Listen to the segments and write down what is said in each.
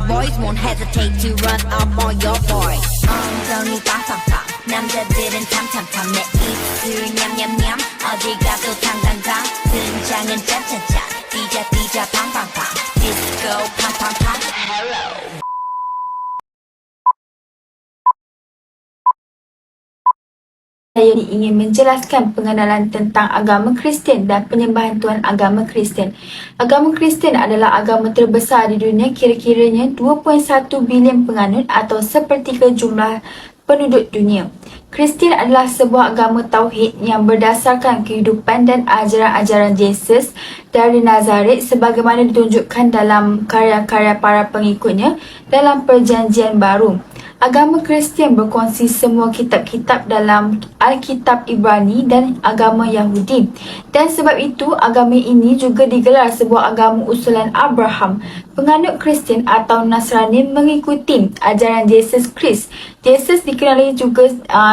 boys won't hesitate to run up on your boy. 엉덩이 빵빵빵 남자들은 탐탐탐 내 입술 냠냠냠 어디 가도 당당당 등장은 짠짠짠 뛰자 뛰자 팡팡팡 디스코 팡팡팡 hello. Saya ingin menjelaskan pengenalan tentang agama Kristian dan penyembahan Tuhan agama Kristian. Agama Kristian adalah agama terbesar di dunia, kira-kiranya 2.1 bilion penganut atau sepertiga jumlah penduduk dunia. Kristian adalah sebuah agama tauhid yang berdasarkan kehidupan dan ajaran-ajaran Yesus dari Nazaret sebagaimana ditunjukkan dalam karya-karya para pengikutnya dalam Perjanjian Baru. Agama Kristian berkongsi semua kitab-kitab dalam Alkitab Ibrani dan agama Yahudi. Dan sebab itu, agama ini juga digelar sebuah agama usulan Abraham. Penganut Kristian atau Nasrani mengikuti ajaran Yesus Kristus. Yesus dikenali juga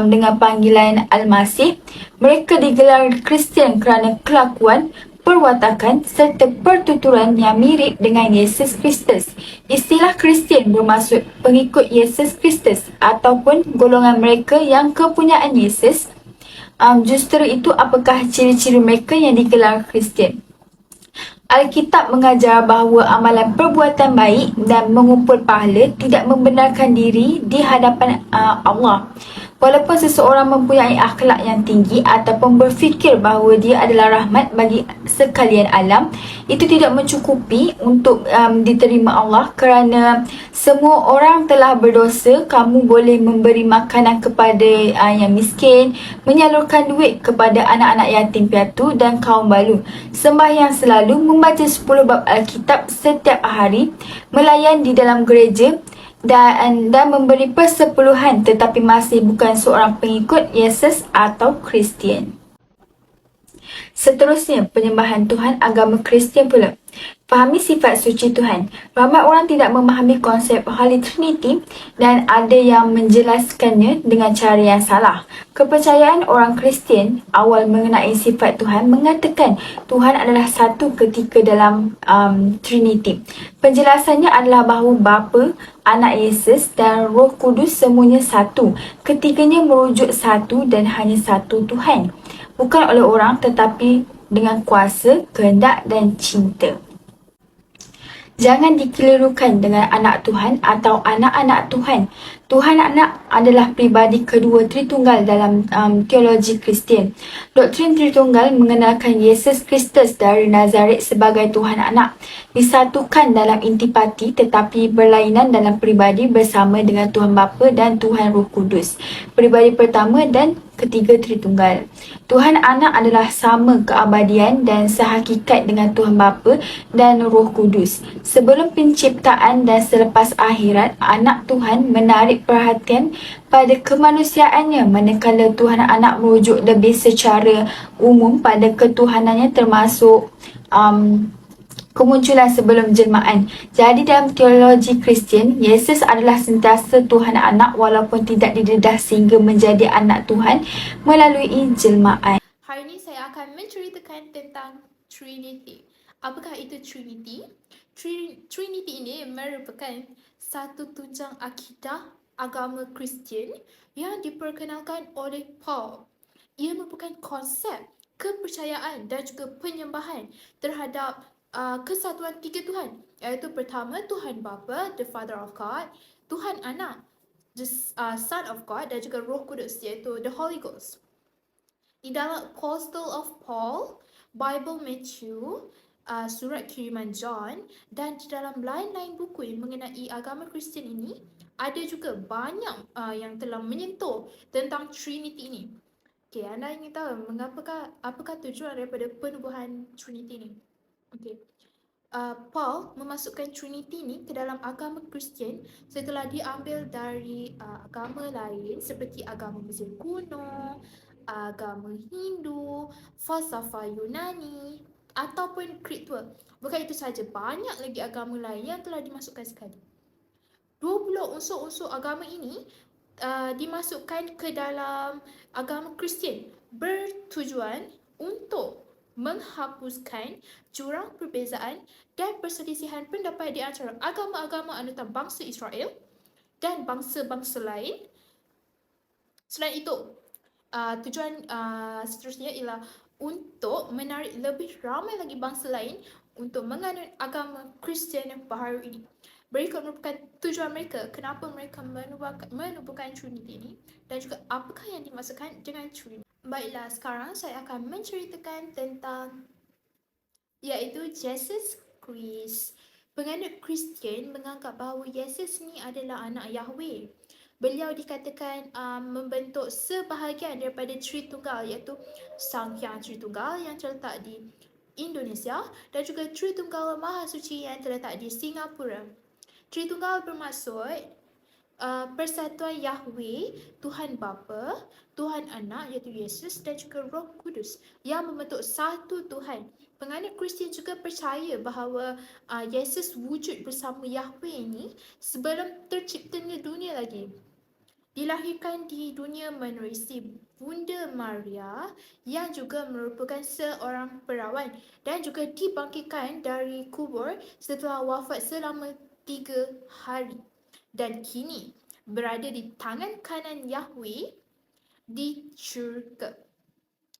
dengan panggilan Al-Masih. Mereka digelar Kristian kerana kelakuan, perwatakan serta pertuturan yang mirip dengan Yesus Kristus. Istilah Kristian bermaksud pengikut Yesus Kristus ataupun golongan mereka yang kepunyaan Yesus. Justru itu, apakah ciri-ciri mereka yang digelar Kristian? Alkitab mengajar bahawa amalan perbuatan baik dan mengumpul pahala tidak membenarkan diri di hadapan Allah. Walaupun seseorang mempunyai akhlak yang tinggi ataupun berfikir bahawa dia adalah rahmat bagi sekalian alam, itu tidak mencukupi untuk diterima Allah kerana semua orang telah berdosa. Kamu boleh memberi makanan kepada yang miskin, menyalurkan duit kepada anak-anak yatim piatu dan kaum balu, sembahyang selalu, membaca 10 bab Alkitab setiap hari, melayan di dalam gereja dan memberi persepuluhan tetapi masih bukan seorang pengikut Yesus atau Kristian. Seterusnya, penyembahan Tuhan agama Kristian pula. Fahami sifat suci Tuhan. Ramai orang tidak memahami konsep Holy Trinity dan ada yang menjelaskannya dengan cara yang salah. Kepercayaan orang Kristian awal mengenai sifat Tuhan mengatakan Tuhan adalah satu ketika dalam Trinity. Penjelasannya adalah bahawa Bapa, Anak Yesus dan Roh Kudus semuanya satu. Ketiganya merujuk satu dan hanya satu Tuhan. Bukan oleh orang tetapi dengan kuasa, kehendak dan cinta. Jangan dikelirukan dengan anak Tuhan atau anak-anak Tuhan. Tuhan anak adalah pribadi kedua Tritunggal dalam teologi Kristian. Doktrin Tritunggal mengenalkan Yesus Kristus dari Nazaret sebagai Tuhan anak, disatukan dalam intipati tetapi berlainan dalam pribadi bersama dengan Tuhan Bapa dan Tuhan Roh Kudus. Pribadi pertama dan ketiga Tritunggal. Tuhan Anak adalah sama keabadian dan sehakikat dengan Tuhan Bapa dan Roh Kudus. Sebelum penciptaan dan selepas akhirat, Anak Tuhan menarik perhatian pada kemanusiaannya, manakala Tuhan Anak merujuk lebih secara umum pada ketuhanannya termasuk kemunculan sebelum jelmaan. Jadi dalam teologi Kristian, Yesus adalah sentiasa Tuhan Anak walaupun tidak didedah sehingga menjadi anak Tuhan melalui jelmaan. Hari ini saya akan menceritakan tentang Trinity. Apakah itu Trinity? Trinity ini merupakan satu tunjang akidah agama Kristian yang diperkenalkan oleh Paul. Ia merupakan konsep kepercayaan dan juga penyembahan terhadap kesatuan tiga Tuhan, iaitu pertama Tuhan Bapa, the Father of God, Tuhan Anak, the Son of God dan juga Roh Kudus, iaitu the Holy Ghost. Di dalam Apostle of Paul, Bible Matthew, surat kiriman John dan di dalam lain-lain buku yang mengenai agama Kristian ini, ada juga banyak yang telah menyentuh tentang Trinity ini. Okay, anda ingin tahu apakah tujuan daripada penubuhan Trinity ini? Okay. Paul memasukkan Trinity ni ke dalam agama Kristian setelah diambil dari agama lain seperti agama Mesir kuno, agama Hindu, falsafah Yunani ataupun Krita. Bukan itu saja, banyak lagi agama lain yang telah dimasukkan sekali. 20 unsur-unsur agama ini dimasukkan ke dalam agama Kristian bertujuan untuk menghapuskan jurang perbezaan dan perselisihan pendapat di antara agama-agama anutan bangsa Israel dan bangsa-bangsa lain. Selain itu, tujuan seterusnya ialah untuk menarik lebih ramai lagi bangsa lain untuk menganut agama Kristian baharu ini. Berikut merupakan tujuan mereka, kenapa mereka menubuhkan Trinity ini dan juga apakah yang dimaksudkan dengan Trinity. Baiklah, sekarang saya akan menceritakan tentang iaitu Jesus Christ. Penganut Kristian menganggap bahawa Yesus ni adalah anak Yahweh. Beliau dikatakan membentuk sebahagian daripada Tritunggal, iaitu Sang Hyang Tritunggal yang terletak di Indonesia dan juga Tritunggal Maha Suci yang terletak di Singapura. Tritunggal bermaksud persatuan Yahweh, Tuhan Bapa, Tuhan Anak iaitu Yesus dan juga Roh Kudus yang membentuk satu Tuhan. Penganut Kristian juga percaya bahawa Yesus wujud bersama Yahweh ini sebelum terciptanya dunia lagi. Dilahirkan di dunia menerusi Bunda Maria yang juga merupakan seorang perawan dan juga dibangkitkan dari kubur setelah wafat selama 3 hari dan kini berada di tangan kanan Yahweh di syurga.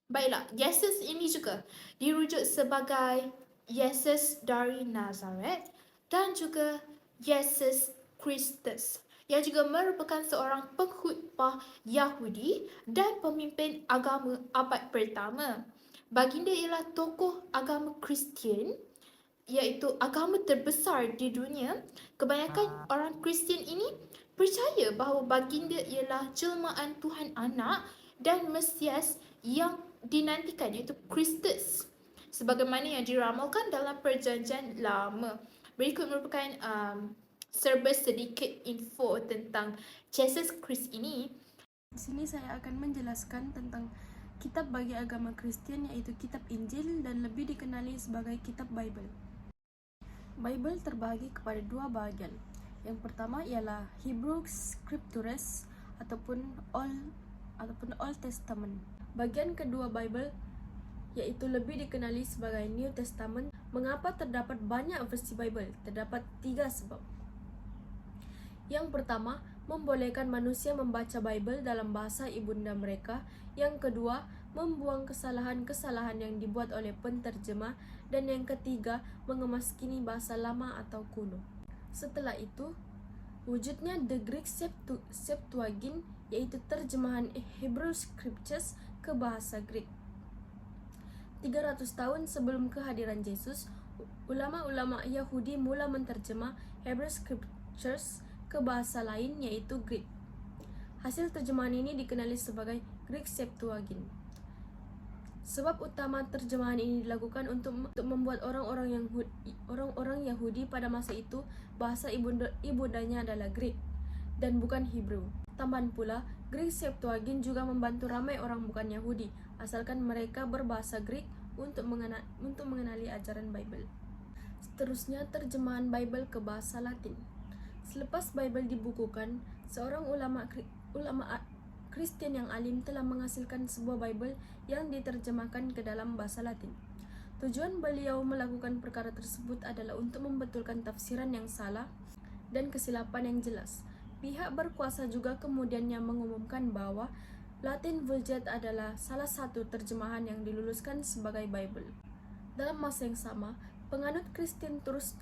Baiklah, Yesus ini juga dirujuk sebagai Yesus dari Nazaret dan juga Yesus Kristus yang juga merupakan seorang pengkhotbah Yahudi dan pemimpin agama abad pertama. Baginda ialah tokoh agama Kristian iaitu agama terbesar di dunia. Kebanyakan orang Kristian ini percaya bahawa baginda ialah jelmaan Tuhan Anak dan Mesias yang dinantikan iaitu Kristus sebagaimana yang diramalkan dalam Perjanjian Lama. Berikut merupakan serba sedikit info tentang Jesus Christ ini. Di sini saya akan menjelaskan tentang kitab bagi agama Kristian yaitu kitab Injil dan lebih dikenali sebagai kitab Bible. Bible terbagi kepada dua bahagian. Yang pertama ialah Hebrew Scriptures ataupun Old Testament. Bagian kedua Bible yaitu lebih dikenali sebagai New Testament. Mengapa terdapat banyak versi Bible? Terdapat 3 sebab. Yang pertama, membolehkan manusia membaca Bible dalam bahasa ibunda mereka. Yang kedua, membuang kesalahan-kesalahan yang dibuat oleh penterjemah. Dan yang ketiga, mengemaskini bahasa lama atau kuno. Setelah itu, wujudnya The Greek Septuagint, yaitu terjemahan Hebrew Scriptures ke bahasa Greek. 300 tahun sebelum kehadiran Yesus, ulama-ulama Yahudi mula menterjemah Hebrew Scriptures ke bahasa lain yaitu Greek. Hasil terjemahan ini dikenali sebagai Greek Septuagint. Sebab utama terjemahan ini dilakukan untuk membuat orang-orang Yahudi pada masa itu bahasa ibundanya adalah Greek dan bukan Hebrew. Tambahan pula, Greek Septuagint juga membantu ramai orang bukan Yahudi asalkan mereka berbahasa Greek untuk mengenali ajaran Bible. Seterusnya terjemahan Bible ke bahasa Latin. Selepas Bible dibukukan, seorang ulama Kristen yang alim telah menghasilkan sebuah Bible yang diterjemahkan ke dalam bahasa Latin. Tujuan beliau melakukan perkara tersebut adalah untuk membetulkan tafsiran yang salah dan kesilapan yang jelas. Pihak berkuasa juga kemudiannya mengumumkan bahwa Latin Vulgate adalah salah satu terjemahan yang diluluskan sebagai Bible. Dalam masa yang sama, penganut Kristen terus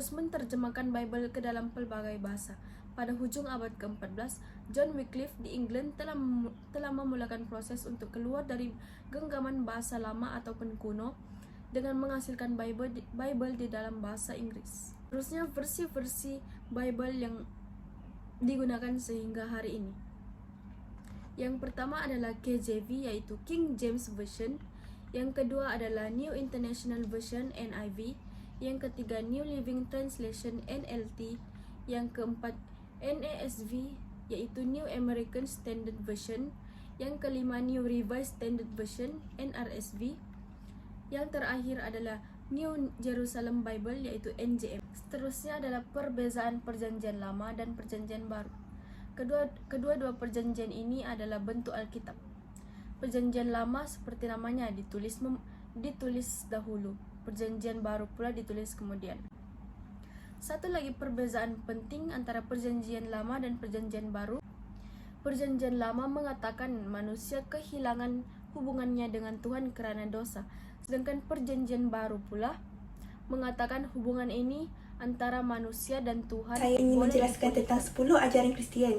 menerjemahkan Bible ke dalam pelbagai bahasa. Pada hujung abad ke-14, John Wycliffe di England telah memulakan proses untuk keluar dari genggaman bahasa lama ataupun kuno dengan menghasilkan Bible di dalam bahasa Inggris. Terusnya versi-versi Bible yang digunakan sehingga hari ini. Yang pertama adalah KJV yaitu King James Version. Yang kedua adalah New International Version NIV. Yang ketiga New Living Translation NLT. Yang keempat NASV yaitu New American Standard Version. Yang kelima New Revised Standard Version NRSV. Yang terakhir adalah New Jerusalem Bible yaitu NJM. Seterusnya adalah perbezaan Perjanjian Lama dan Perjanjian Baru. Kedua-dua perjanjian ini adalah bentuk Alkitab. Perjanjian Lama seperti namanya ditulis dahulu, Perjanjian Baru pula ditulis kemudian. Satu lagi perbezaan penting antara Perjanjian Lama dan Perjanjian Baru. Perjanjian Lama mengatakan manusia kehilangan hubungannya dengan Tuhan kerana dosa, sedangkan Perjanjian Baru pula mengatakan hubungan ini antara manusia dan Tuhan. Saya ingin menjelaskan tentang 10 ajaran Kristian.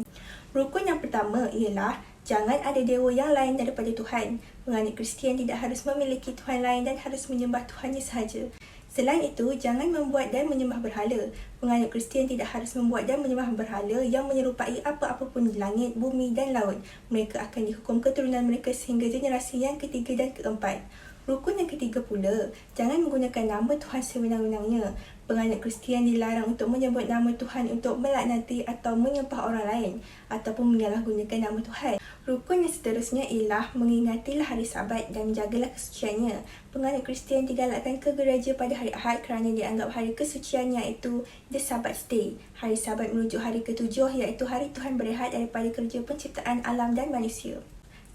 Rukun yang pertama ialah jangan ada dewa yang lain daripada Tuhan. Penganut Kristian tidak harus memiliki Tuhan lain dan harus menyembah Tuhannya sahaja. Selain itu, jangan membuat dan menyembah berhala. Penganut Kristian tidak harus membuat dan menyembah berhala yang menyerupai apa-apa pun di langit, bumi dan laut. Mereka akan dihukum keturunan mereka sehingga generasi yang ketiga dan keempat. Rukun yang ketiga pula, jangan menggunakan nama Tuhan sewenang-wenangnya. Penganut Kristian dilarang untuk menyebut nama Tuhan untuk melaknati atau menyembah orang lain ataupun menyalahgunakan nama Tuhan. Rukun yang seterusnya ialah mengingatilah hari Sabat dan menjagalah kesuciannya. Penganut Kristian digalakkan ke gereja pada hari Ahad kerana dianggap hari kesucian iaitu The Sabbath Day. Hari Sabat merujuk hari ketujuh iaitu hari Tuhan berehat daripada kerja penciptaan alam dan manusia.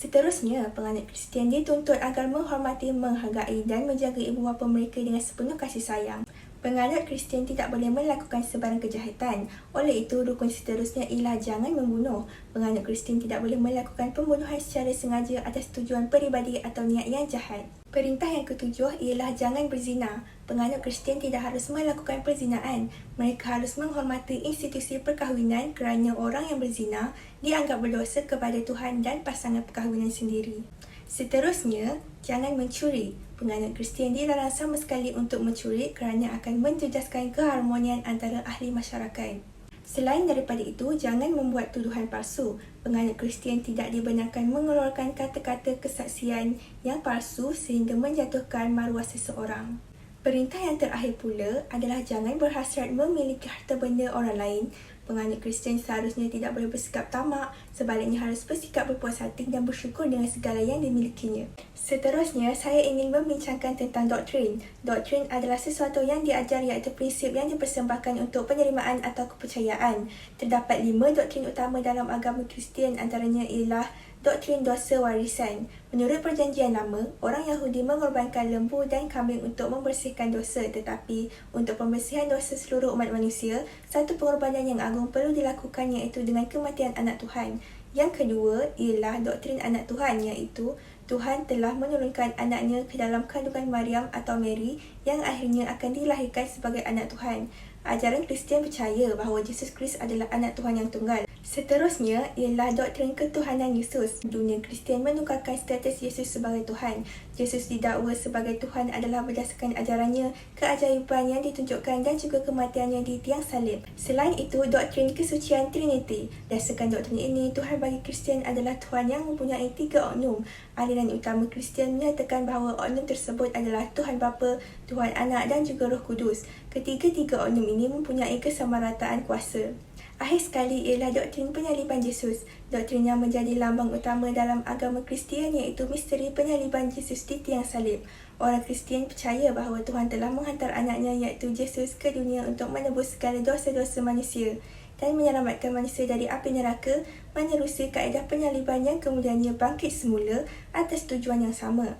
Seterusnya, penganut Kristian dituntut agar menghormati, menghargai dan menjaga ibu bapa mereka dengan sepenuh kasih sayang. Penganut Kristian tidak boleh melakukan sebarang kejahatan. Oleh itu, rukun seterusnya ialah jangan membunuh. Penganut Kristian tidak boleh melakukan pembunuhan secara sengaja atas tujuan peribadi atau niat yang jahat. Perintah yang ketujuh ialah jangan berzina. Penganut Kristian tidak harus melakukan perzinaan. Mereka harus menghormati institusi perkahwinan kerana orang yang berzina dianggap berdosa kepada Tuhan dan pasangan perkahwinan sendiri. Seterusnya, jangan mencuri. Penganut Kristian dilarang sama sekali untuk mencuri kerana akan menjejaskan keharmonian antara ahli masyarakat. Selain daripada itu, jangan membuat tuduhan palsu. Penganut Kristian tidak dibenarkan mengeluarkan kata-kata kesaksian yang palsu sehingga menjatuhkan maruah seseorang. Perintah yang terakhir pula adalah jangan berhasrat memiliki harta benda orang lain. Penganut Kristian seharusnya tidak boleh bersikap tamak, sebaliknya harus bersikap berpuas hati dan bersyukur dengan segala yang dimilikinya. Seterusnya, saya ingin membincangkan tentang doktrin. Doktrin adalah sesuatu yang diajar iaitu prinsip yang dipersembahkan untuk penerimaan atau kepercayaan. Terdapat 5 doktrin utama dalam agama Kristian, antaranya ialah doktrin dosa warisan. Menurut Perjanjian Lama, orang Yahudi mengorbankan lembu dan kambing untuk membersihkan dosa, tetapi untuk pembersihan dosa seluruh umat manusia, satu pengorbanan yang agung perlu dilakukan iaitu dengan kematian anak Tuhan. Yang kedua ialah doktrin anak Tuhan, iaitu Tuhan telah menurunkan anaknya ke dalam kandungan Maryam atau Mary yang akhirnya akan dilahirkan sebagai anak Tuhan. Ajaran Kristian percaya bahawa Yesus Kristus adalah anak Tuhan yang tunggal. Seterusnya ialah doktrin ketuhanan Yesus. Dunia Kristian menukarkan status Yesus sebagai Tuhan. Yesus didakwa sebagai Tuhan adalah berdasarkan ajarannya, keajaiban yang ditunjukkan dan juga kematiannya di tiang salib. Selain itu, doktrin kesucian Trinity. Berdasarkan doktrin ini, Tuhan bagi Kristian adalah Tuhan yang mempunyai 3 oknum. Aliran utama Kristian menyatakan bahawa oknum tersebut adalah Tuhan Bapa, Tuhan Anak dan juga Roh Kudus. Ketiga-tiga oknum ini mempunyai kesamarataan kuasa. Akhir sekali ialah doktrin penyaliban Yesus. Doktrin yang menjadi lambang utama dalam agama Kristian iaitu misteri penyaliban Yesus di tiang salib. Orang Kristian percaya bahawa Tuhan telah menghantar anaknya iaitu Yesus ke dunia untuk menebus segala dosa-dosa manusia dan menyelamatkan manusia dari api neraka menerusi kaedah penyaliban yang kemudiannya bangkit semula atas tujuan yang sama.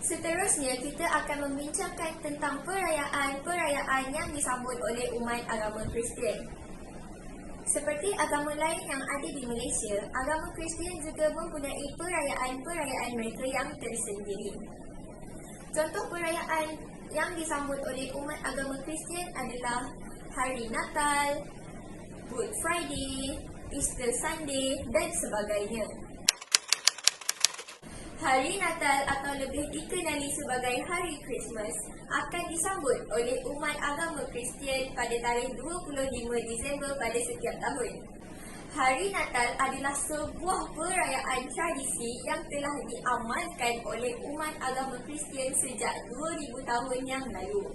Seterusnya, kita akan membincangkan tentang perayaan-perayaan yang disambut oleh umat agama Kristian. Seperti agama lain yang ada di Malaysia, agama Kristian juga mempunyai perayaan-perayaan mereka yang tersendiri. Contoh perayaan yang disambut oleh umat agama Kristian adalah Hari Natal, Good Friday, Easter Sunday dan sebagainya. Hari Natal atau lebih dikenali sebagai Hari Christmas akan disambut oleh umat agama Kristian pada tarikh 25 Disember pada setiap tahun. Hari Natal adalah sebuah perayaan tradisi yang telah diamalkan oleh umat agama Kristian sejak 2000 tahun yang lalu.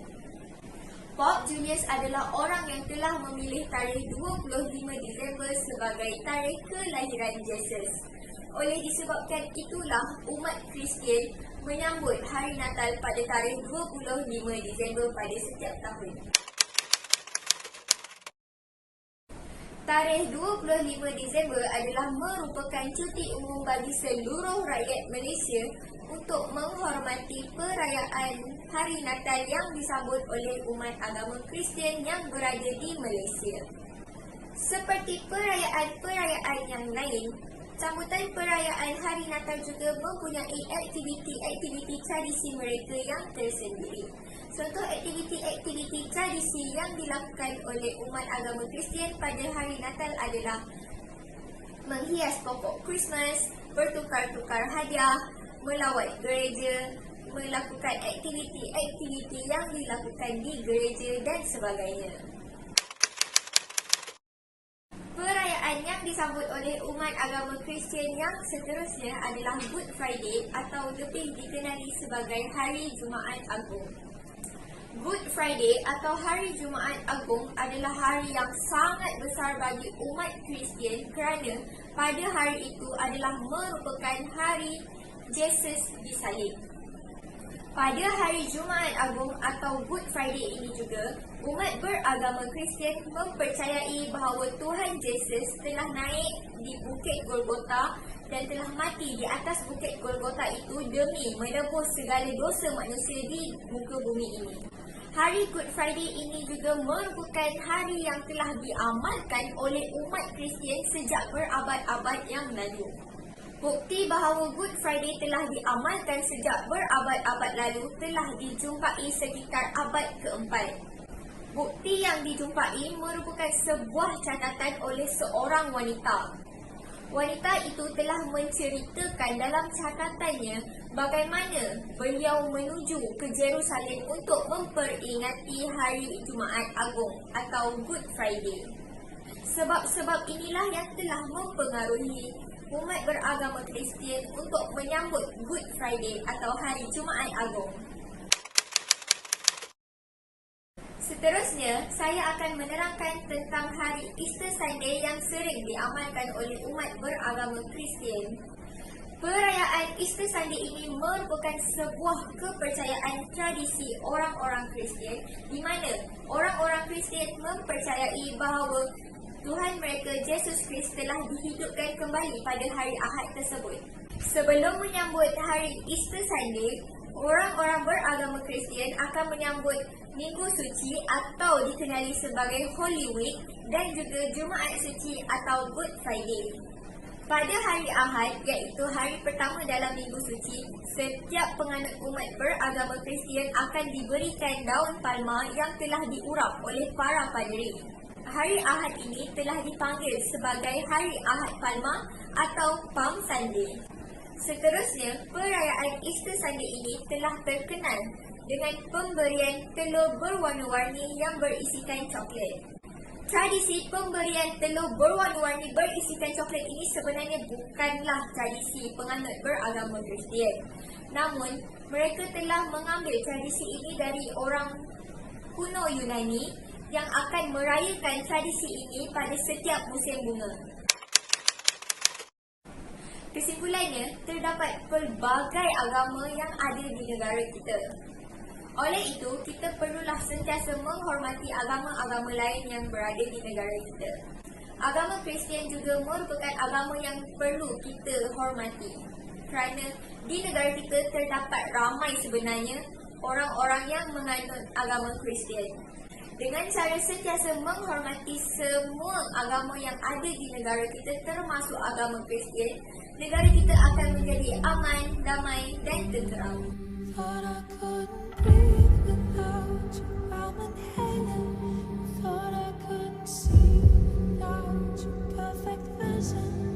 Pope Julius adalah orang yang telah memilih tarikh 25 Disember sebagai tarikh kelahiran Yesus. Oleh disebabkan itulah umat Kristian menyambut Hari Natal pada tarikh 25 Disember pada setiap tahun. Tarikh 25 Disember adalah merupakan cuti umum bagi seluruh rakyat Malaysia untuk menghormati perayaan Hari Natal yang disambut oleh umat agama Kristian yang berada di Malaysia. Seperti perayaan-perayaan yang lain, sambutan perayaan Hari Natal juga mempunyai aktiviti-aktiviti tradisi mereka yang tersendiri. Contoh aktiviti-aktiviti tradisi yang dilakukan oleh umat agama Kristian pada Hari Natal adalah menghias pokok Christmas, bertukar-tukar hadiah, melawat gereja, melakukan aktiviti-aktiviti yang dilakukan di gereja dan sebagainya. Perayaan yang disambut oleh umat agama Kristian yang seterusnya adalah Good Friday atau lebih dikenali sebagai Hari Jumaat Agung. Good Friday atau Hari Jumaat Agung adalah hari yang sangat besar bagi umat Kristian kerana pada hari itu adalah merupakan hari Yesus disalib. Pada hari Jumaat Agung atau Good Friday ini juga, umat beragama Kristian mempercayai bahawa Tuhan Yesus telah naik di Bukit Golgota dan telah mati di atas Bukit Golgota itu demi menebus segala dosa manusia di muka bumi ini. Hari Good Friday ini juga merupakan hari yang telah diamalkan oleh umat Kristian sejak berabad-abad yang lalu. Bukti bahawa Good Friday telah diamalkan sejak berabad-abad lalu telah dijumpai sekitar abad keempat. Bukti yang dijumpai merupakan sebuah catatan oleh seorang wanita. Wanita itu telah menceritakan dalam catatannya bagaimana beliau menuju ke Jerusalem untuk memperingati Hari Jumaat Agung atau Good Friday. Sebab-sebab inilah yang telah mempengaruhi umat beragama Kristian untuk menyambut Good Friday atau Hari Jumaat Agung. Seterusnya, saya akan menerangkan tentang hari Easter Sunday yang sering diamalkan oleh umat beragama Kristian. Perayaan Easter Sunday ini merupakan sebuah kepercayaan tradisi orang-orang Kristian di mana orang-orang Kristian mempercayai bahawa Tuhan mereka Yesus Kristus telah dihidupkan kembali pada hari Ahad tersebut. Sebelum menyambut hari Easter Sunday, orang-orang beragama Kristian akan menyambut Minggu Suci atau dikenali sebagai Holy Week dan juga Jumaat Suci atau Good Friday. Pada hari Ahad, iaitu hari pertama dalam Minggu Suci, setiap penganut umat beragama Kristian akan diberikan daun palma yang telah diurap oleh para padri. Hari Ahad ini telah dipanggil sebagai Hari Ahad Palma atau Palm Sunday. Seterusnya, perayaan Easter Sunday ini telah terkenal dengan pemberian telur berwarna-warni yang berisikan coklat. Tradisi pemberian telur berwarna-warni berisikan coklat ini sebenarnya bukanlah tradisi penganut beragama Kristian. Namun, mereka telah mengambil tradisi ini dari orang kuno Yunani yang akan merayakan tradisi ini pada setiap musim bunga. Kesimpulannya, terdapat pelbagai agama yang ada di negara kita. Oleh itu, kita perlulah sentiasa menghormati agama-agama lain yang berada di negara kita. Agama Kristian juga merupakan agama yang perlu kita hormati. Kerana di negara kita terdapat ramai sebenarnya orang-orang yang menganut agama Kristian. Dengan cara sentiasa menghormati semua agama yang ada di negara kita termasuk agama Kristian, negara kita akan menjadi aman, damai dan tenteram. Thought I couldn't breathe without you. I'm inhaling. Thought I couldn't see without your perfect vision.